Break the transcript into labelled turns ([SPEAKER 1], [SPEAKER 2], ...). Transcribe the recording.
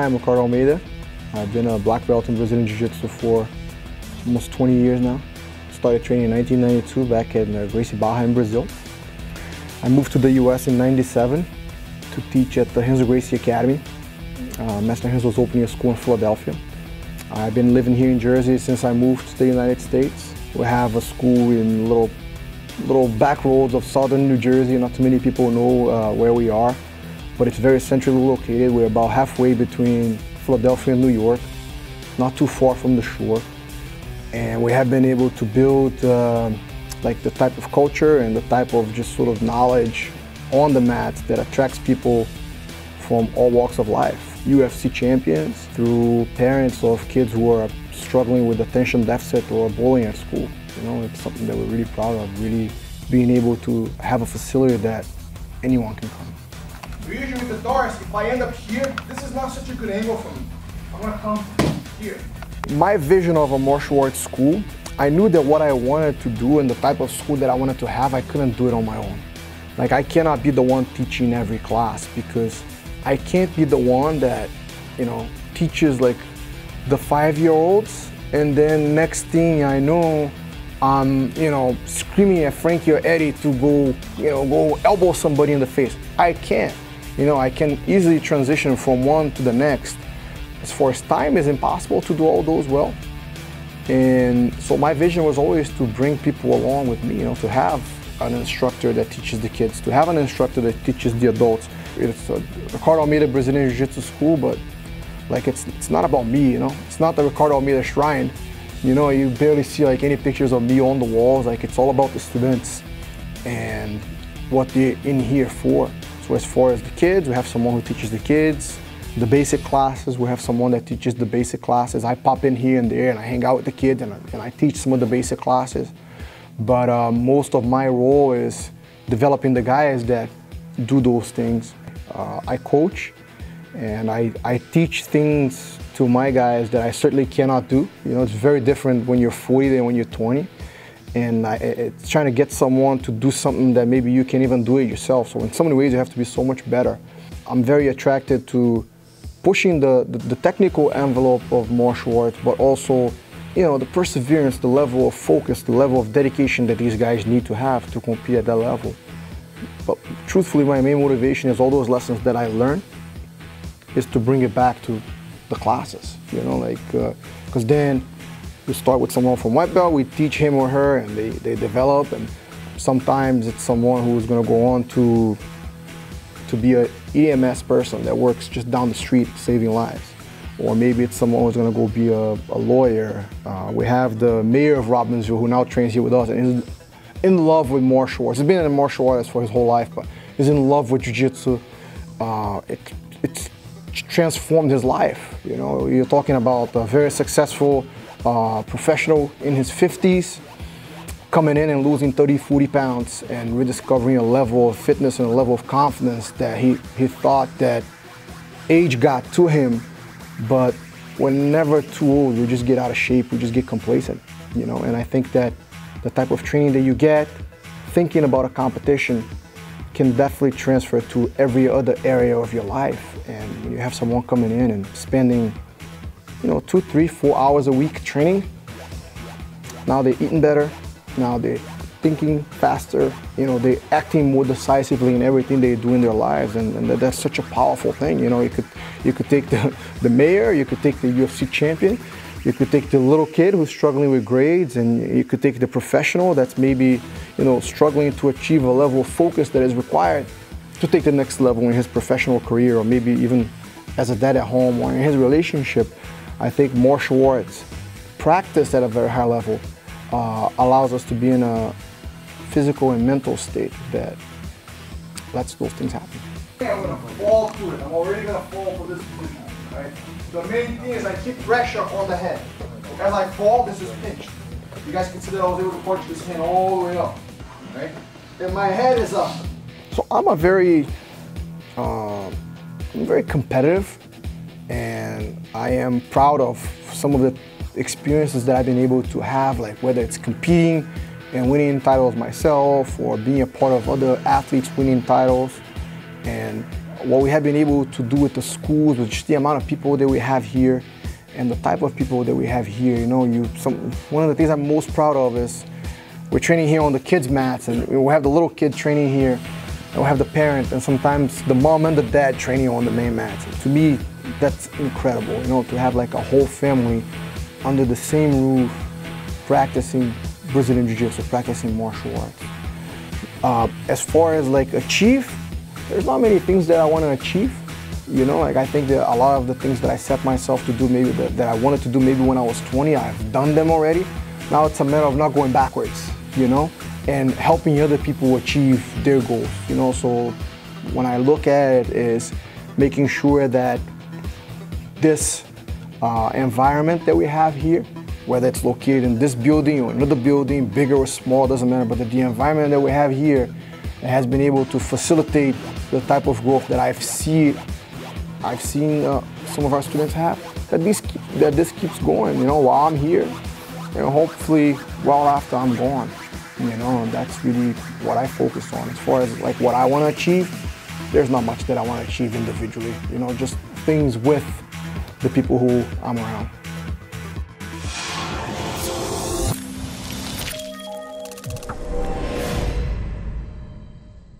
[SPEAKER 1] Hi, I'm Ricardo Almeida. I've been a black belt in Brazilian Jiu-Jitsu for almost 20 years now. Started training in 1992 back at Gracie Barra in Brazil. I moved to the US in '97 to teach at the Renzo Gracie Academy. Master Renzo was opening a school in Philadelphia. I've been living here in Jersey since I moved to the United States. We have a school in little back roads of southern New Jersey. Not too many people know where we are, but it's very centrally located. We're about halfway between Philadelphia and New York, not too far from the shore. And we have been able to build like the type of culture and the type of just sort of knowledge on the mat that attracts people from all walks of life. UFC champions through parents of kids who are struggling with attention deficit or bullying at school. You know, it's something that we're really proud of, really being able to have a facility that anyone can come.
[SPEAKER 2] Usually with the doors, if I end up here, this is not such a good angle for me. I'm gonna come here.
[SPEAKER 1] My vision of a martial arts school, I knew that what I wanted to do and the type of school that I wanted to have, I couldn't do it on my own. Like, I cannot be the one teaching every class, because I can't be the one that, you know, teaches like the 5-year-olds, and then next thing I know, I'm, you know, screaming at Frankie or Eddie to go elbow somebody in the face. I can't. You know, I can easily transition from one to the next. As far as time, is impossible to do all those well. And so my vision was always to bring people along with me, you know, to have an instructor that teaches the kids, to have an instructor that teaches the adults. It's a Ricardo Almeida Brazilian Jiu-Jitsu school, but like it's not about me, you know. It's not the Ricardo Almeida shrine. You know, you barely see like any pictures of me on the walls. Like, it's all about the students and what they're in here for. So as far as the kids, we have someone who teaches the kids. The basic classes, we have someone that teaches the basic classes. I pop in here and there and I hang out with the kids and I teach some of the basic classes. But most of my role is developing the guys that do those things. I coach and I teach things to my guys that I certainly cannot do. You know, it's very different when you're 40 than when you're 20. And it's trying to get someone to do something that maybe you can't even do it yourself. So in so many ways, you have to be so much better. I'm very attracted to pushing the technical envelope of martial arts, but also, you know, the perseverance, the level of focus, the level of dedication that these guys need to have to compete at that level. But truthfully, my main motivation is all those lessons that I learned is to bring it back to the classes, you know, like, because then we start with someone from white belt, we teach him or her, and they develop, and sometimes it's someone who's going to go on to be an EMS person that works just down the street saving lives. Or maybe it's someone who's going to go be a lawyer. We have the mayor of Robbinsville who now trains here with us and is in love with martial arts. He's been in martial arts for his whole life, but he's in love with jiu-jitsu. It's transformed his life. You know, you're talking about a very successful professional in his 50s, coming in and losing 30, 40 pounds and rediscovering a level of fitness and a level of confidence that he thought that age got to him, but we're never too old. We just get out of shape, we just get complacent, you know. And I think that the type of training that you get, thinking about a competition, can definitely transfer to every other area of your life. And when you have someone coming in and spending, you know, 2, 3, 4 hours a week training, now they're eating better, now they're thinking faster, you know, they're acting more decisively in everything they do in their lives, and that's such a powerful thing. You know, you could take the mayor, you could take the UFC champion, you could take the little kid who's struggling with grades, and you could take the professional that's maybe, you know, struggling to achieve a level of focus that is required to take the next level in his professional career, or maybe even as a dad at home or in his relationship. I think martial arts practice at a very high level allows us to be in a physical and mental state that lets those things happen.
[SPEAKER 2] I'm gonna fall to it. I'm already gonna fall for this position, right? The main thing is I keep pressure on the head. As I fall, this is pinched. You guys can see that I was able to punch this hand all the way up, right? And my head is up.
[SPEAKER 1] So I'm very competitive, and I am proud of some of the experiences that I've been able to have, like whether it's competing and winning titles myself or being a part of other athletes winning titles. And what we have been able to do with the schools, with just the amount of people that we have here, and the type of people that we have here. You know, one of the things I'm most proud of is we're training here on the kids' mats, and we have the little kid training here, and we have the parent, and sometimes the mom and the dad training on the main mats. And to me, that's incredible, you know, to have like a whole family under the same roof, practicing Brazilian Jiu-Jitsu, practicing martial arts. As far as like achieve, there's not many things that I want to achieve. You know, like I think that a lot of the things that I set myself to do, maybe that I wanted to do maybe when I was 20, I've done them already. Now it's a matter of not going backwards, you know, and helping other people achieve their goals, you know. So when I look at it is making sure that this environment that we have here, whether it's located in this building or another building, bigger or small, doesn't matter, but the environment that we have here has been able to facilitate the type of growth that I've seen some of our students have, that this keeps going, you know, while I'm here, and hopefully well after I'm gone. You know, and that's really what I focus on. As far as like what I want to achieve, there's not much that I want to achieve individually, you know, just things with the people who I'm around.